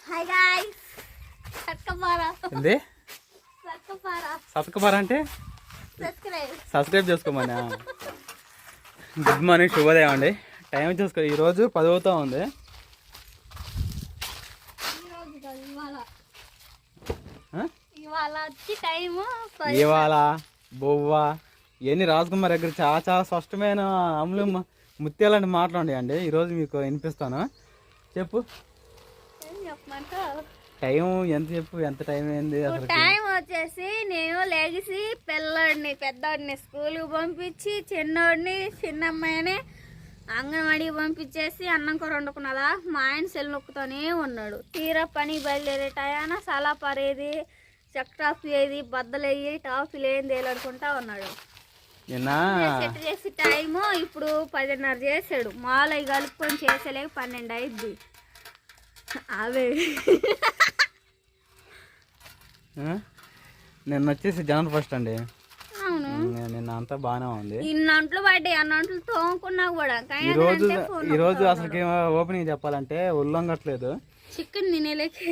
Hi guys సత్కపారా ఏంది సత్కపారా అంటే subscribe చేసుకోమన్నా. Good morning, శుభోదయం అండి. టైం చూసుకో, ఈరోజు 10 అవుతా ఉంది. ఇవాళ బొవ్వ ఇవన్నీ రాజకుమార్ దగ్గర చాలా చాలా స్పష్టమైన అమలు ముత్యాలంటే మాట్లాడండి. ఈరోజు మీకు వినిపిస్తాను. చెప్పు టైం ఎంత, చెప్పు ఎంత టైం అయింది అసలు? టైం వచ్చేసి నేను లేచి పిల్లోడిని పెద్దోడిని స్కూల్కి పంపించి చిన్నమ్మాయిని అంగన్వాడికి పంపించేసి అన్నం కూర వండుకున్నదా మా ఆయన సెల్ నొక్కుతూనే ఉన్నాడు. తీరా పని బయలుదేరే టయాన సలా పరేది చక్రాఫీ ఏది బద్దలు అయ్యి టాఫీలు ఏం తేలాడుకుంటా ఉన్నాడు. సెట్ చేసి టైము ఇప్పుడు 10:30 చేసాడు. మాలయ్య కలుపుకొని చేసేలేక 12 అయింది. అవే నిన్న వచ్చేసి జనవరి 1 అండి. అవును, నిన్న అంతా బాగానే ఉంది. ఇన్నంట్లు పడ్డాయి, అన్నంట్లు తోముకున్నా కూడా. ఈరోజు అసలు ఓపెనింగ్ చెప్పాలంటే ఉల్లంఘట్లేదు. చికెన్ తినేలేకి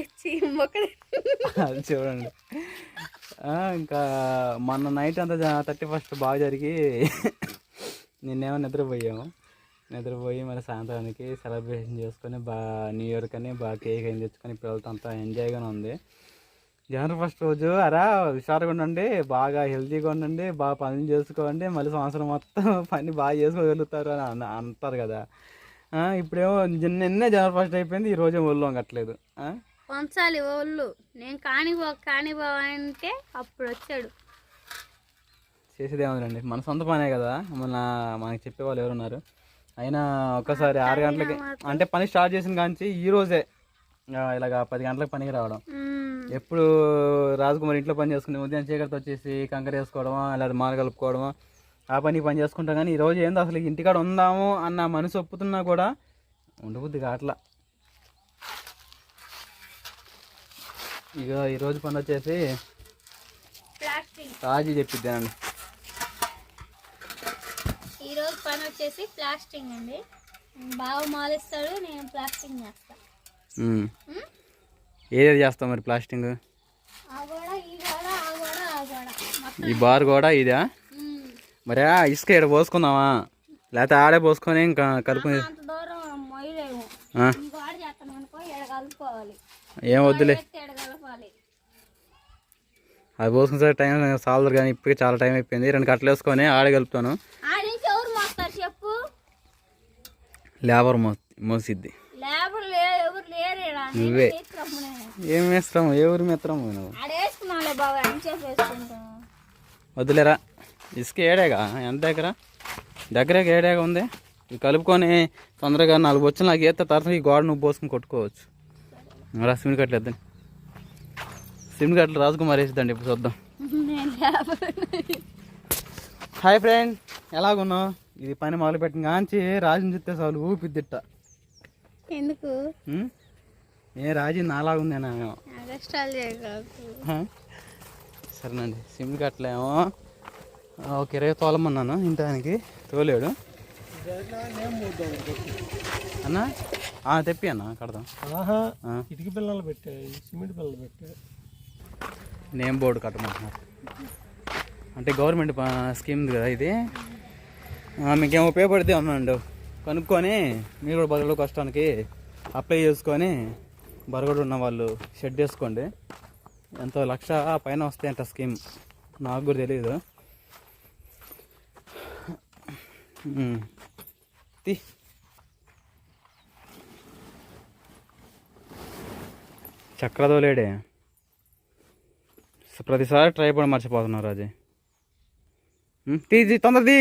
అది చూడండి. ఇంకా మొన్న నైట్ అంతా 31st బాగా జరిగి నిన్నేమో నిద్రపోయి మరి సాయంత్రానికి సెలబ్రేషన్ చేసుకొని న్యూ ఇయర్ కానీ బాగా కేక్ అయిన తెచ్చుకొని పిల్లలతో అంతా ఎంజాయ్గానే ఉంది. జనవరి 1 రోజు హుషారుగా ఉండండి, బాగా హెల్తీగా ఉండండి, బాగా పనులు చేసుకోండి, మళ్ళీ సంవత్సరం మొత్తం పని బాగా చేసుకోగలుగుతారు అని అంటారు కదా. ఇప్పుడేమో నిన్నే జనవరి 1 అయిపోయింది, ఈరోజు ఒళ్ళు వంగట్లేదు. పంచాలి ఒళ్ళు. నేను కానిపో అంటే అప్పుడు వచ్చాడు. చేసేదేముందండి, మన సొంత పనే కదా, మనకి చెప్పేవాళ్ళు ఎవరున్నారు? అయినా ఒక్కసారి 6 గంటలకి అంటే పని స్టార్ట్ చేసిన కాంచి ఈ రోజే ఇలాగ 10 గంటలకు పనికి రావడం. ఎప్పుడు రాజకుమారి ఇంట్లో పని చేసుకుని ఉదయం చీకటితో వచ్చేసి కంకర వేసుకోవడమో లేదా మాల కలుపుకోవడమో ఆ పని చేసుకుంటాం. కానీ ఈరోజు ఏందో అసలు ఇంటికాడ ఉందాము అన్న మనసు ఒప్పుతున్నా కూడా ఉండబుద్ది కావట్లా. ఇక ఈరోజు పని వచ్చేసి రాజీ చెప్పిద్దానండి. ఈరోజు పని వచ్చేసి ప్లాస్టింగ్ అండి. బాగా మాలిస్తాడు, నేను ప్లాస్టింగ్ చేస్తా. ఏదేది చేస్తావు మరి ప్లాస్టింగ్? ఈ బార్ కూడా ఇదా? మరి ఇసుక ఇక్కడ పోసుకుందామా లేకపోతే ఆడే పోసుకొని ఇంకా కలుపుకుని? ఏం వద్దులే, అది పోసుకుని సరే టైం సాలదు. కానీ ఇప్పటికే చాలా టైం అయిపోయింది. 2 కట్టలు వేసుకొని ఆడే కలుపుతాను. లేబర్ మోసిద్ది. నువ్వే ఏం వేస్తాము, ఎవరు మెత్తము వద్దులేరా. ఇసుక ఏడేగా, ఎంత దగ్గర ఏడేగా ఉంది. ఇది కలుపుకొని తొందరగా 4 బొచ్చులు నాకు వేస్తే తర్వాత ఈ గోడ నువ్వు పోసుకుని కొట్టుకోవచ్చు. రా సిమెంట్ కట్టలు వేద్దాం. సిమెంట్ కట్టలు రాజకుమార్ వేసిద్దండి. ఇప్పుడు చూద్దాం. హాయ్ ఫ్రెండ్, ఎలాగున్నావు? ఇది పని మొదలు పెట్టిన కాంచి రాజుని చూస్తే చాలు ఊపిద్దిట్ట. ఎందుకు రాజీ నాలాగుందేనా? సరేనండి. సిమెంట్ కట్టలేమో ఒక 20 తోలమన్నాను, ఇంటానికి తోలేడు అన్నా. తెప్పి అన్న కడదాం. ఇటుక పిల్లలు పెట్టా, సిమెంట్ పిల్లలు పెట్టా. నేమ్ బోర్డు కట్టమంటున్నారు అంటే గవర్నమెంట్ స్కీమ్ కదా ఇది. మీకేం ఉపయోగపడితే ఉన్నాండి, కనుక్కొని మీరు కూడా బరువుల కష్టానికి అప్లై చేసుకొని బరగడు ఉన్న వాళ్ళు షెడ్ వేసుకోండి. ఎంతో 1,00,000 పైన వస్తాయంట స్కీమ్, నాకు కూడా తెలియదు. చక్రదోలేడే ప్రతిసారి ట్రై పడి మర్చిపోతున్నారు. రాజీ తీసి తొందరది.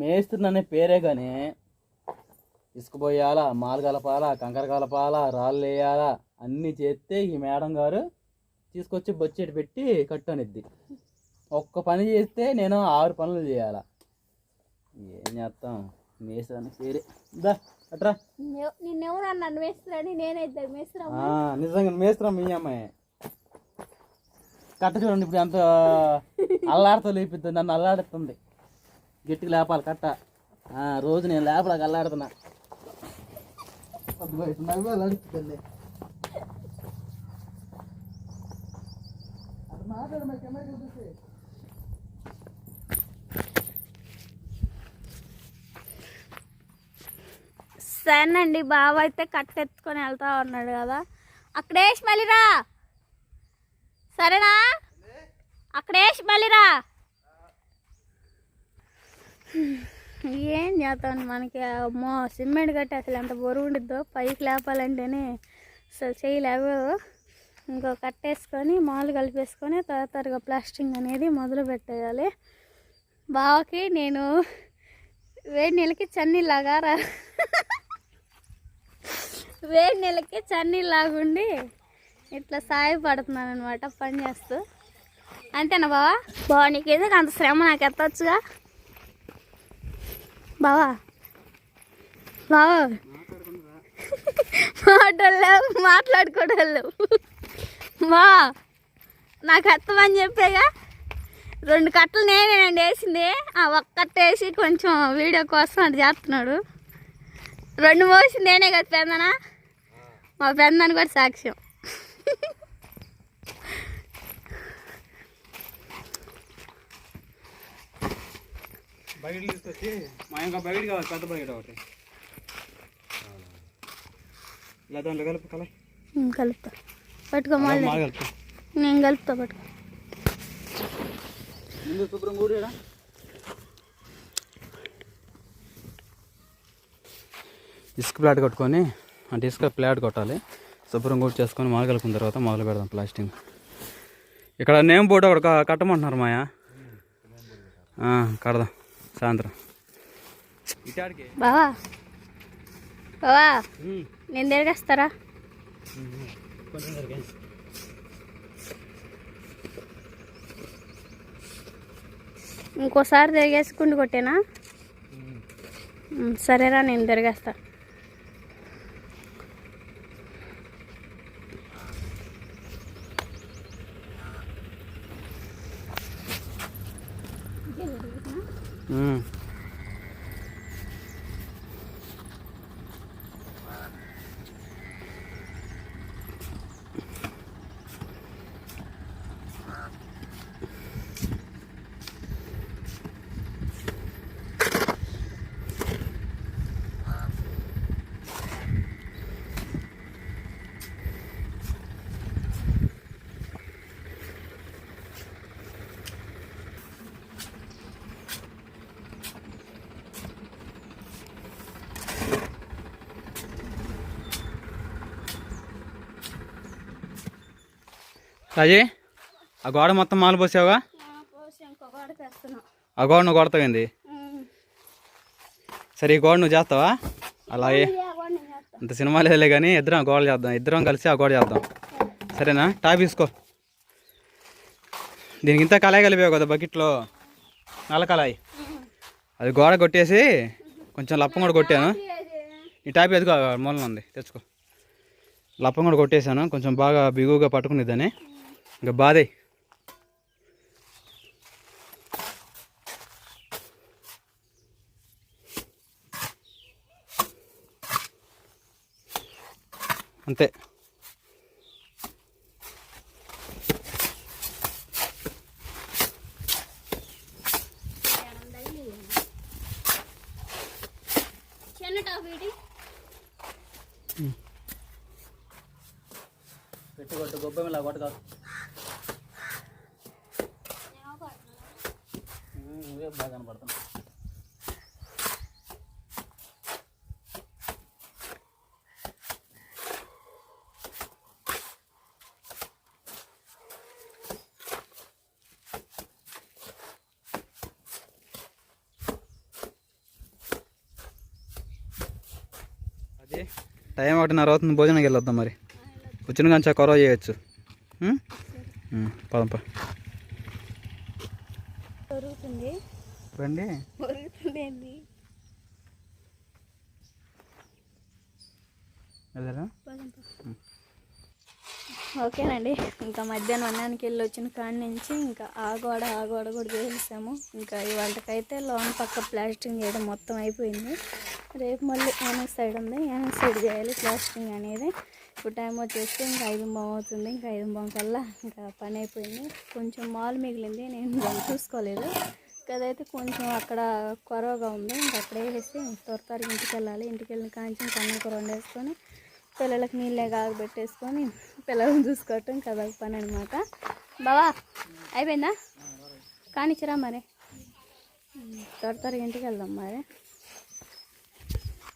మేస్తుందనే పేరే కానీ ఇసుక పోయాలా, మాలు కలపాలా, కంకర కలపాలా, రాళ్ళు వేయాలా, అన్నీ చేస్తే ఈ మేడం గారు తీసుకొచ్చి బొచ్చెట్ పెట్టి కట్టనిద్ది. ఒక్క పని చేస్తే నేను 6 పనులు చేయాలా. ఏం చేస్తాం, మేస్తుందనే పేరే. దా అట్రా. నిన్నెవరన్నాను మేస్త్రని? నేనైతే మేస్త్రా. నిజంగా మేస్త్రం మీ అమ్మాయి. కట్ట చూడండి ఇప్పుడు ఎంత అల్లాడుతూ లేపిద్ది, నన్ను అల్లాడుతుంది. గట్టిగా లేపాలి కట్ట. రోజు నేను లేపడానికి అల్లాడుతున్నా. అల్లాడుతుంది. సరేనండి, బావ అయితే కట్టెత్తుకొని వెళ్తా ఉన్నాడు కదా, అక్కడేసి మళ్ళీరా. సరేనా? అక్కడేసి మళ్ళీరా. ఏం చేస్తాను మనకి, అమ్మో సిమెంట్ కట్టి అసలు ఎంత బరువు ఉండిద్దో, పైకి లేపాలంటేనే అసలు చేయలేవు. ఇంకో కట్టేసుకొని మామూలు కలిపేసుకొని తరతరగా ప్లాస్టింగ్ అనేది మొదలు పెట్టేయాలి. బావకి నేను వేడి నెలకి చన్నీలాగా వేడి నెలకి చన్నీలాగుండి ఇట్లా సాయపడుతున్నాను అనమాట పని చేస్తూ. అంతేనా బావా? బావా నీకు ఎందుకు అంత శ్రమ, నాకు ఎత్తవచ్చుగా బావా. బావా మాట్లాడుకోవడం బా, నాకు ఎత్తమని చెప్పేగా. 2 కట్టలు నేనేనండి వేసింది. ఒక్క కట్ట వేసి కొంచెం వీడియో కోసం అది చేస్తున్నాడు. 2 మోసింది నేనే కదా పెందనా, మా పెందని కూడా సాక్ష్యం. బయట తీసుకొచ్చి మా ఇంకా బయట కావాలి, పెద్ద బయట ఒకటి ఇలా దాంట్లో కలుపు కలుపుతా. పట్టుకో కలుపు. నేను కలుపుతా, పట్టుకో. ముందు శుభ్రం కూడా ఇసుక ప్లాట్ కొట్టుకొని, అంటే ఇసుక ప్లాట్ కొట్టాలి. శుభ్రం కూడా చేసుకొని మొదలు కలుపుకున్న తర్వాత మొదలు పెడదాం ప్లాస్టింగ్. ఇక్కడ నేమ్ బోర్డు ఒకటి కట్టమంటున్నారు మాయా, కడదాం సాయంత్రం. బావా బావా నేను తిరిగేస్తారా? ఇంకోసారి తిరిగేసుకుంటూ కొట్టేనా? సరేరా, నేను తిరిగేస్తా. రాజీ, ఆ గోడ మొత్తం మాలు పోసావుగా? ఆ గోడ నువ్వు కొడతావింది. సరే, ఈ గోడ నువ్వు చేస్తావా? అలాగే అంత సినిమా లేదులే కానీ ఇద్దరం గోడ చేద్దాం, ఇద్దరం కలిసి ఆ గోడ చేద్దాం. సరేనా? టాప్ తీసుకో. దీనికి ఇంత కళాయి కలిపావు కదా బకెట్లో, నల్ల కళాయి, అది గోడ కొట్టేసి కొంచెం లప్పం కూడా కొట్టాను. ఈ టాప్ ఎదుగు మూలం ఉంది, తెచ్చుకో. లప్పం కూడా కొట్టేశాను, కొంచెం బాగా బిగువుగా పట్టుకునేదని. ఇంకా బాధే. అంతే. పెట్టుకొట్టు గొప్ప ఇలా కొట్టు కాదు, నువ్వే బాగా కనపడుతున్నావు. అది టైం 1:30 అవుతుంది, భోజనానికి వెళ్ళొద్దాం. మరి వచ్చిన కానీ కొరవ చేయొచ్చు. పదంప రండి. వెళ్ళరా? ఓకేనండి, ఇంకా మధ్యాహ్నం అన్నానికి వెళ్ళి వచ్చిన కాడి నుంచి ఇంకా ఆ గోడ కూడా చేసాము. ఇంకా ఇవాళకైతే లోన్ పక్క ప్లాస్టింగ్ చేయడం మొత్తం అయిపోయింది. రేపు మళ్ళీ వెనక్ సైడ్ ఉంది, వెనక్ సైడ్ చేయాలి ప్లాస్టింగ్ అనేది. ఇప్పుడు టైం వచ్చేసి ఇంకా 5:30 అవుతుంది. ఇంకా 5:30 కల్లా ఇంకా పని అయిపోయింది. కొంచెం మాల్ మిగిలింది, నేను దాన్ని చూసుకోలేదు. అదైతే కొంచెం అక్కడ కొరవగా ఉంది. ఇంకా అక్కడ వేసి త్వరగా ఇంటికి వెళ్ళాలి. ఇంటికి వెళ్ళిన కాంచి ఇంకా అన్నం కూర వండేసుకొని పిల్లలకి నీళ్ళే కాగబెట్టేసుకొని పిల్లల్ని చూసుకోవటం కదా పని అనమాట. బావా అయిపోయిందా? కానిచ్చిరా మరి, త్వరగా ఇంటికి వెళ్దాం మరి.